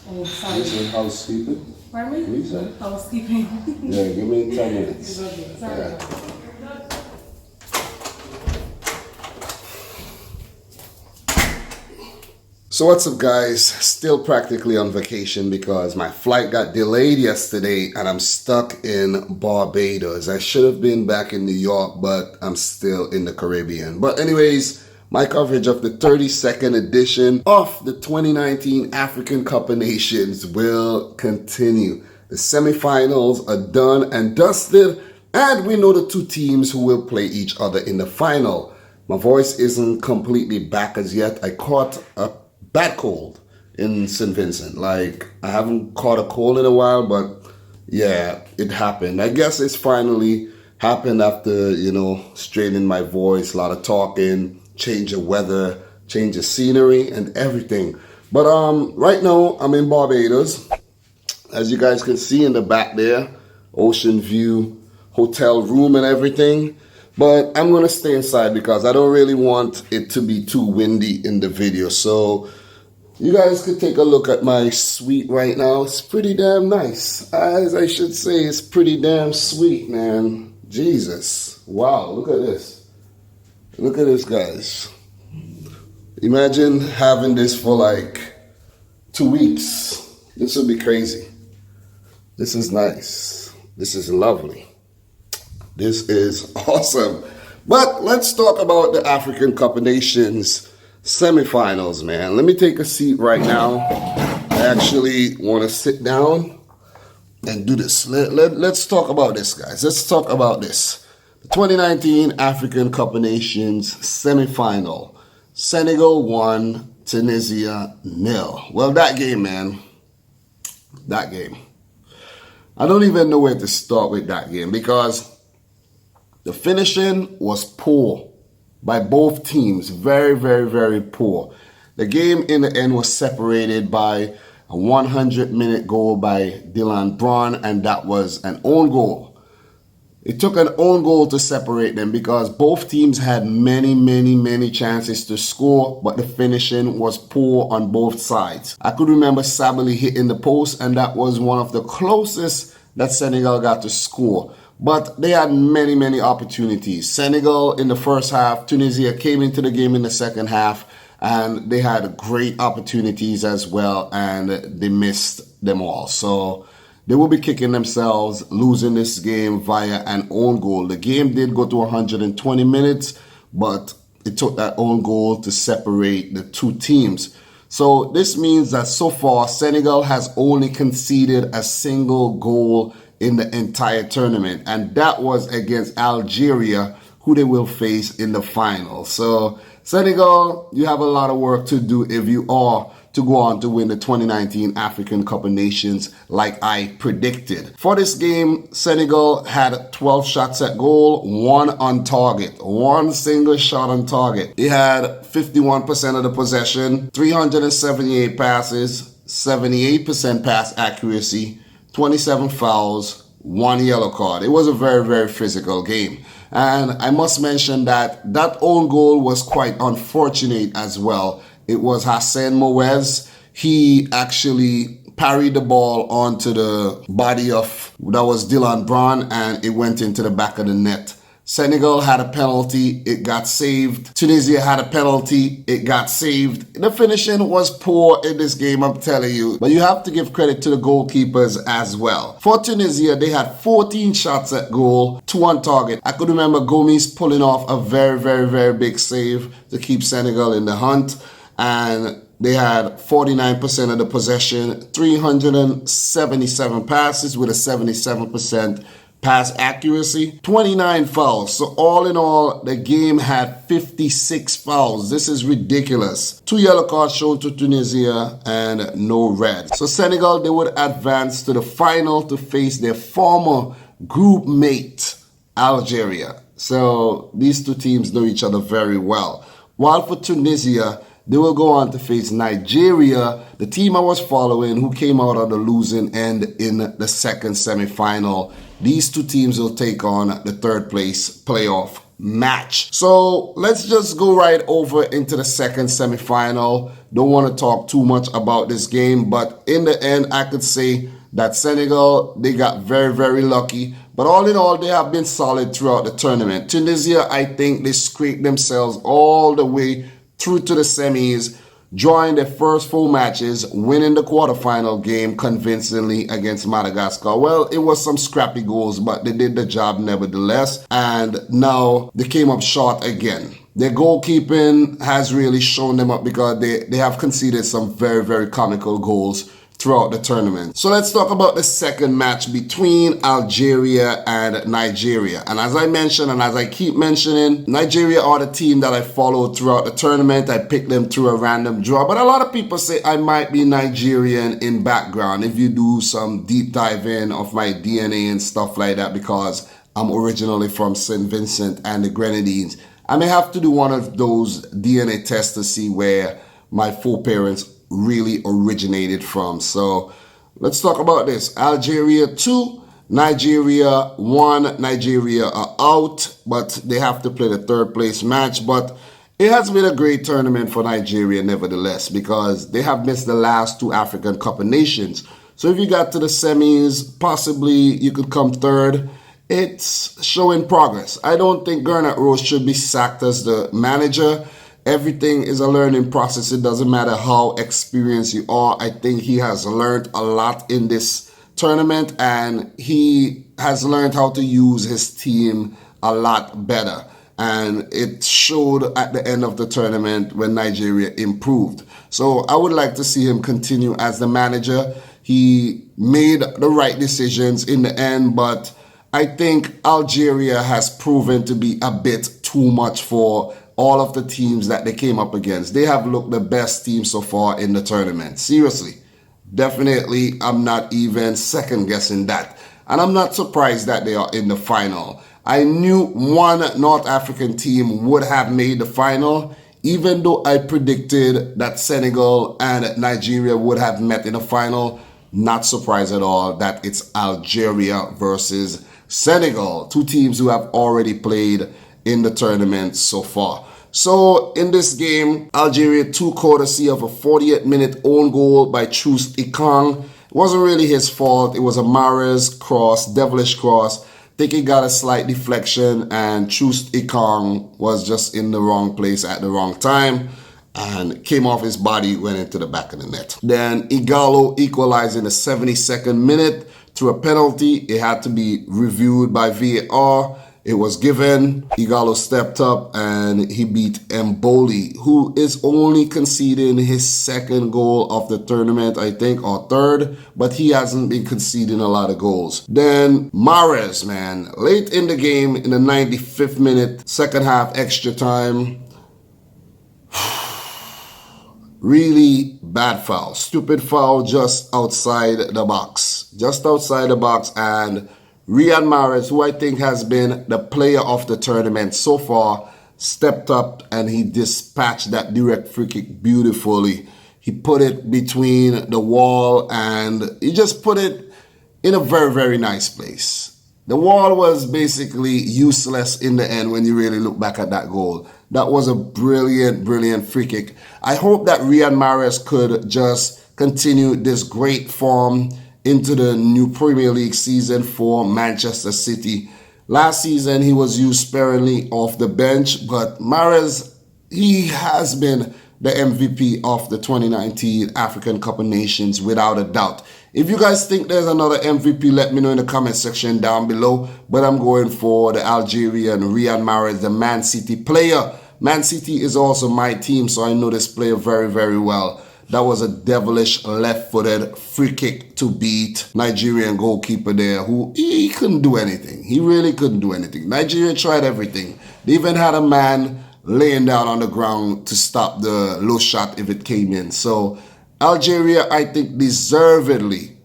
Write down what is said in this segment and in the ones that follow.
Oh, sorry. This is housekeeping. Pardon me? What you say? Housekeeping. Yeah, give me 10 minutes. Okay, sorry. Yeah. So what's up, guys? Still practically on vacation because my flight got delayed yesterday and I'm stuck in Barbados. I should have been back in New York, but I'm still in the Caribbean. But anyways, my coverage of the 32nd edition of the 2019 African Cup of Nations will continue. The semifinals are done and dusted, and we know the two teams who will play each other in the final. My voice isn't completely back as yet. I caught a bad cold in St. Vincent. Like, I haven't caught a cold in a while, but yeah, it happened. I guess it's finally happened after, straightening my voice, a lot of talking, change of weather, change of scenery and everything. But right now I'm in Barbados. As you guys can see in the back there, ocean view, hotel room and everything. But I'm gonna stay inside because I don't really want it to be too windy in the video. So you guys could take a look at my suite right now. It's pretty damn nice. As I should say, it's pretty damn sweet, man. Jesus. Wow, look at this. Look at this, guys. Imagine having this for like 2 weeks. This would be crazy. This is nice. This is lovely. This is awesome. But let's talk about the African Cup of Nations semifinals, man. Let me take a seat right now. I actually want to sit down and do this. Let's talk about this, guys. Let's talk about this. The 2019 African Cup of Nations semifinal. Senegal 1, Tunisia 0. Well, that game, man. That game. I don't even know where to start with that game because the finishing was poor by both teams. Very, very, very poor. The game in the end was separated by a 100-minute goal by Dylan Braun, and that was an own goal. It took an own goal to separate them because both teams had many, many, many chances to score, but the finishing was poor on both sides. I could remember Sabali hitting the post, and that was one of the closest that Senegal got to score. But they had many, many opportunities. Senegal in the first half, Tunisia came into the game in the second half, and they had great opportunities as well, and they missed them all. So they will be kicking themselves, losing this game via an own goal. The game did go to 120 minutes, but it took that own goal to separate the two teams. So this means that so far, Senegal has only conceded a single goal in the entire tournament, and that was against Algeria, who they will face in the final. So Senegal, you have a lot of work to do if you are to go on to win the 2019 African Cup of Nations like I predicted. For this game, Senegal had 12 shots at goal, 1 on target, 1 single shot on target. It had 51% of the possession, 378 passes, 78% pass accuracy, 27 fouls, 1 yellow card. It was a very, very physical game. And I must mention that own goal was quite unfortunate as well. It was Hassan Moez. He actually parried the ball onto the body of, that was Dylan Braun, and it went into the back of the net. Senegal had a penalty, it got saved. Tunisia had a penalty, it got saved. The finishing was poor in this game, I'm telling you. But you have to give credit to the goalkeepers as well. For Tunisia, they had 14 shots at goal, 2 on target. I could remember Gomis pulling off a very, very, very big save to keep Senegal in the hunt. And they had 49% of the possession, 377 passes with a 77% pass accuracy, 29 fouls. So all in all, the game had 56 fouls. This is ridiculous. 2 yellow cards shown to Tunisia and no red. So Senegal, they would advance to the final to face their former group mate, Algeria. So these two teams know each other very well. While for Tunisia, they will go on to face Nigeria, the team I was following, who came out on the losing end in the second semifinal. These two teams will take on the third place playoff match. So let's just go right over into the second semifinal. Don't want to talk too much about this game, but in the end, I could say that Senegal, they got very, very lucky. But all in all, they have been solid throughout the tournament. Tunisia, I think they scraped themselves all the way through to the semis, drawing their first 4 matches, winning the quarterfinal game convincingly against Madagascar. Well, it was some scrappy goals, but they did the job nevertheless. And now they came up short again. Their goalkeeping has really shown them up because they have conceded some very, very comical goals throughout the tournament. So let's talk about the second match between Algeria and Nigeria. And as I mentioned, and as I keep mentioning, Nigeria are the team that I followed throughout the tournament. I picked them through a random draw, but a lot of people say I might be Nigerian in background if you do some deep dive in of my DNA and stuff like that, because I'm originally from St. Vincent and the Grenadines. I may have to do one of those DNA tests to see where my foreparents really originated from. So let's talk about this. Algeria 2, Nigeria 1. Nigeria are out, but they have to play the third place match. But it has been a great tournament for Nigeria nevertheless, because they have missed the last 2 African Cup of Nations. So if you got to the semis, possibly you could come third. It's showing progress. I don't think Gernot Rose should be sacked as the manager. Everything is a learning process. It doesn't matter how experienced you are. I think he has learned a lot in this tournament, and he has learned how to use his team a lot better. And it showed at the end of the tournament when Nigeria improved. So I would like to see him continue as the manager. He made the right decisions in the end, but I think Algeria has proven to be a bit too much for all of the teams that they came up against. They have looked the best team so far in the tournament. Seriously. Definitely, I'm not even second guessing that. And I'm not surprised that they are in the final. I knew one North African team would have made the final, even though I predicted that Senegal and Nigeria would have met in the final. Not surprised at all that it's Algeria versus Senegal, 2 teams who have already played in the tournament so far. So in this game, Algeria took courtesy of a 48-minute own goal by Troost Ekong. It wasn't really his fault. It was a Mahrez cross, devilish cross. I think he got a slight deflection, and Troost Ekong was just in the wrong place at the wrong time and came off his body, went into the back of the net. Then Igalo equalized in the 72nd minute through a penalty. It had to be reviewed by VAR. It was given. Igalo stepped up and he beat Mboli, who is only conceding his second goal of the tournament, I think, or third, but he hasn't been conceding a lot of goals. Then Mahrez, man, late in the game, in the 95th minute, second half extra time, really bad foul, stupid foul just outside the box. Just outside the box, and Riyad Mahrez, who I think has been the player of the tournament so far, stepped up and he dispatched that direct free kick beautifully. He put it between the wall and he just put it in a very, very nice place. The wall was basically useless in the end when you really look back at that goal. That was a brilliant, brilliant free kick. I hope that Riyad Mahrez could just continue this great form into the new Premier League season for Manchester City. Last season, he was used sparingly off the bench, but Mahrez, he has been the MVP of the 2019 African Cup of Nations without a doubt. If you guys think there's another MVP, let me know in the comment section down below. But I'm going for the Algerian Riyad Mahrez, the Man City player. Man City is also my team, so I know this player very, very well. That was a devilish left-footed free kick to beat Nigerian goalkeeper there, who he couldn't do anything. He really couldn't do anything. Nigeria tried everything. They even had a man laying down on the ground to stop the low shot if it came in. So Algeria, I think, deservedly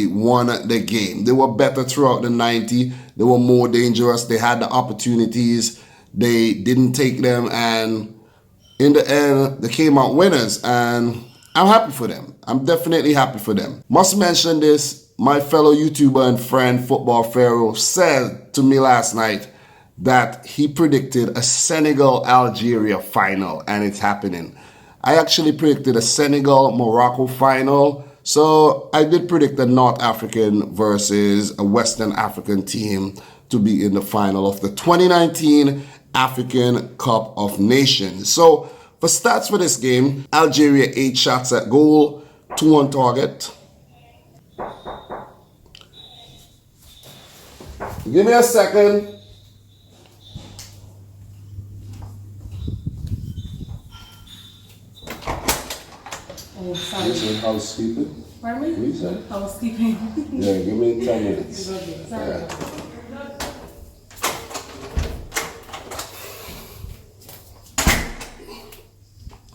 won the game. They were better throughout the 90. They were more dangerous. They had the opportunities. They didn't take them, and in the end, they came out winners, and I'm happy for them. I'm definitely happy for them. Must mention this, my fellow YouTuber and friend, Football Pharaoh, said to me last night that he predicted a Senegal-Algeria final, and it's happening. I actually predicted a Senegal-Morocco final. So I did predict a North African versus a Western African team to be in the final of the 2019 African Cup of Nations. So for stats for this game, Algeria 8 shots at goal, 2 on target. Give me a second. Oh, sorry. This is housekeeping. Pardon me? What you say? Housekeeping. Yeah, give me 10 minutes. Okay, sorry. Yeah.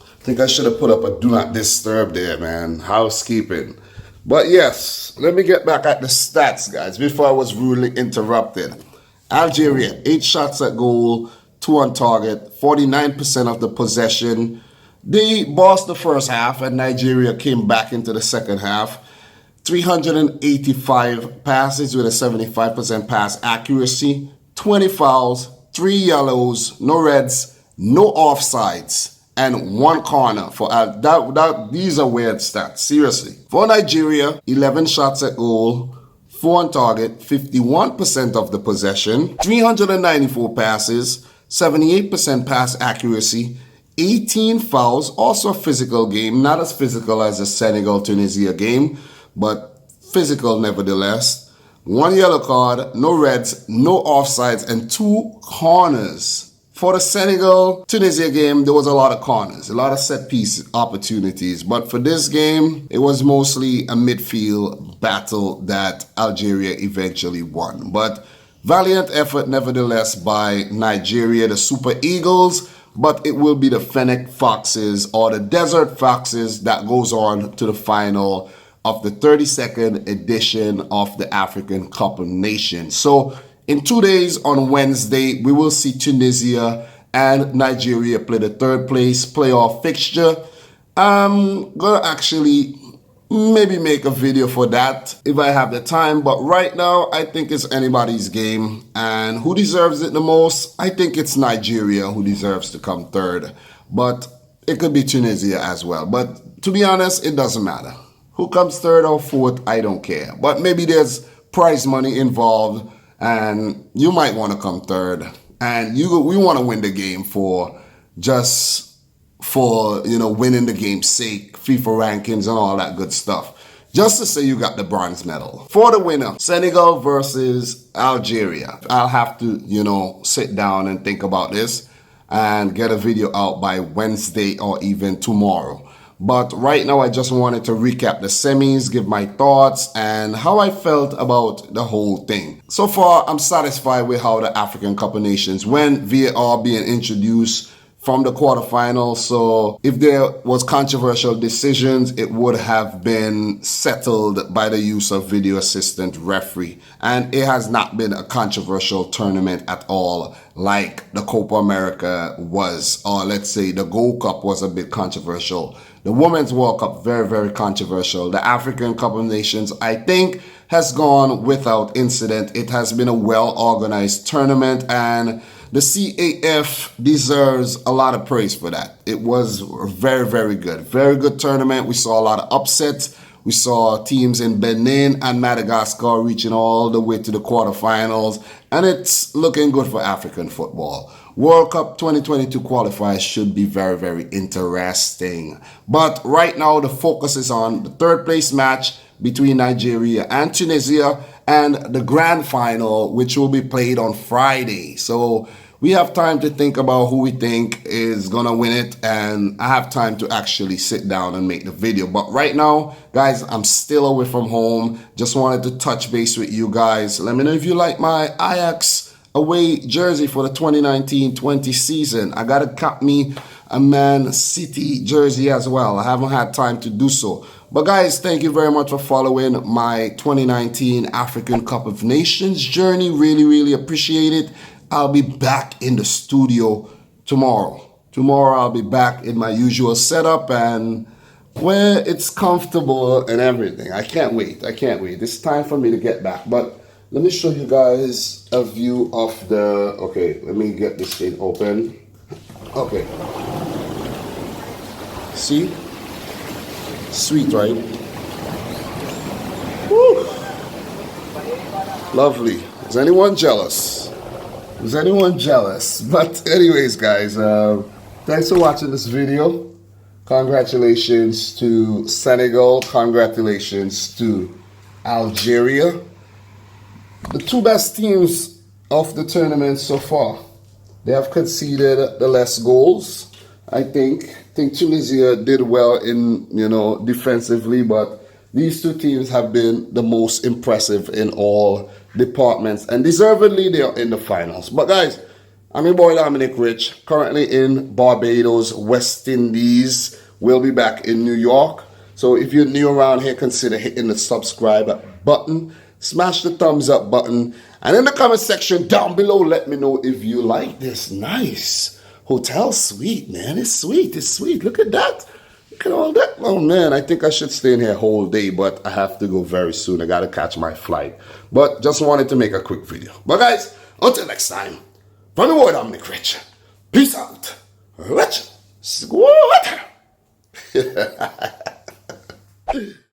I think I should have put up a do not disturb there, man. Housekeeping. But yes, let me get back at the stats, guys, before I was rudely interrupted. Algeria, 8 shots at goal, 2 on target, 49% of the possession. They bossed the first half, and Nigeria came back into the second half. 385 passes with a 75% pass accuracy, 20 fouls, 3 yellows, no reds, no offsides, and 1 corner. For these are weird stats, seriously. For Nigeria, 11 shots at goal, 4 on target, 51% of the possession, 394 passes, 78% pass accuracy, 18 fouls, also a physical game, not as physical as the Senegal-Tunisia game, but physical nevertheless. 1 yellow card, no reds, no offsides, and 2 corners. For the Senegal-Tunisia game, there was a lot of corners, a lot of set-piece opportunities. But for this game, it was mostly a midfield battle that Algeria eventually won. But valiant effort nevertheless by Nigeria, the Super Eagles. But it will be the Fennec Foxes or the Desert Foxes that goes on to the final of the 32nd edition of the African Cup of Nations. So in 2 days on Wednesday, we will see Tunisia and Nigeria play the third place playoff fixture. I'm going to actually maybe make a video for that if I have the time. But right now, I think it's anybody's game. And who deserves it the most? I think it's Nigeria who deserves to come third. But it could be Tunisia as well. But to be honest, it doesn't matter. Who comes third or fourth, I don't care. But maybe there's prize money involved. And you might want to come third. And we want to win the game for winning the game's sake, FIFA rankings and all that good stuff. Just to say you got the bronze medal. For the winner, Senegal versus Algeria. I'll have to, sit down and think about this and get a video out by Wednesday or even tomorrow. But right now, I just wanted to recap the semis, give my thoughts, and how I felt about the whole thing. So far, I'm satisfied with how the African Cup of Nations went, VAR being introduced from the quarterfinals. So if there was controversial decisions, it would have been settled by the use of video assistant referee. And it has not been a controversial tournament at all, like the Copa America was, or let's say the Gold Cup was a bit controversial. The Women's World Cup, very, very controversial. The African Cup of Nations, I think, has gone without incident. It has been a well-organized tournament, and the CAF deserves a lot of praise for that. It was very, very good. Very good tournament. We saw a lot of upsets. We saw teams in Benin and Madagascar reaching all the way to the quarterfinals, and it's looking good for African football. World Cup 2022 qualifiers should be very, very interesting. But right now, the focus is on the third place match between Nigeria and Tunisia and the grand final, which will be played on Friday. So we have time to think about who we think is going to win it, and I have time to actually sit down and make the video. But right now, guys, I'm still away from home. Just wanted to touch base with you guys. Let me know if you like my Ajax away jersey for the 2019-20 season. I got to cop me a Man City jersey as well. I haven't had time to do so. But guys, thank you very much for following my 2019 African Cup of Nations journey. Really, really appreciate it. I'll be back in the studio tomorrow. Tomorrow I'll be back in my usual setup and where it's comfortable and everything. I can't wait. It's time for me to get back. But let me show you guys a view of the, okay, let me get this thing open. Okay. See? Sweet, right? Woo! Lovely. Is anyone jealous? Is anyone jealous? But anyways, guys, thanks for watching this video. Congratulations to Senegal. Congratulations to Algeria. The two best teams of the tournament so far. They have conceded the less goals. I think Tunisia did well in, defensively, but these two teams have been the most impressive in all departments, and deservedly they are in the finals. But guys, I'm your boy Dominic Rich, currently in Barbados, West Indies. We'll be back in New York. So if you're new around here, consider hitting the subscribe button, smash the thumbs up button, and in the comment section down below, let me know if you like this nice hotel suite, man. It's sweet. It's sweet. Look at that. Look at all that. Oh, man, I think I should stay in here whole day, but I have to go very soon. I got to catch my flight. But just wanted to make a quick video. But, guys, until next time, from the boy Dominic Rich, peace out. Rich, squat.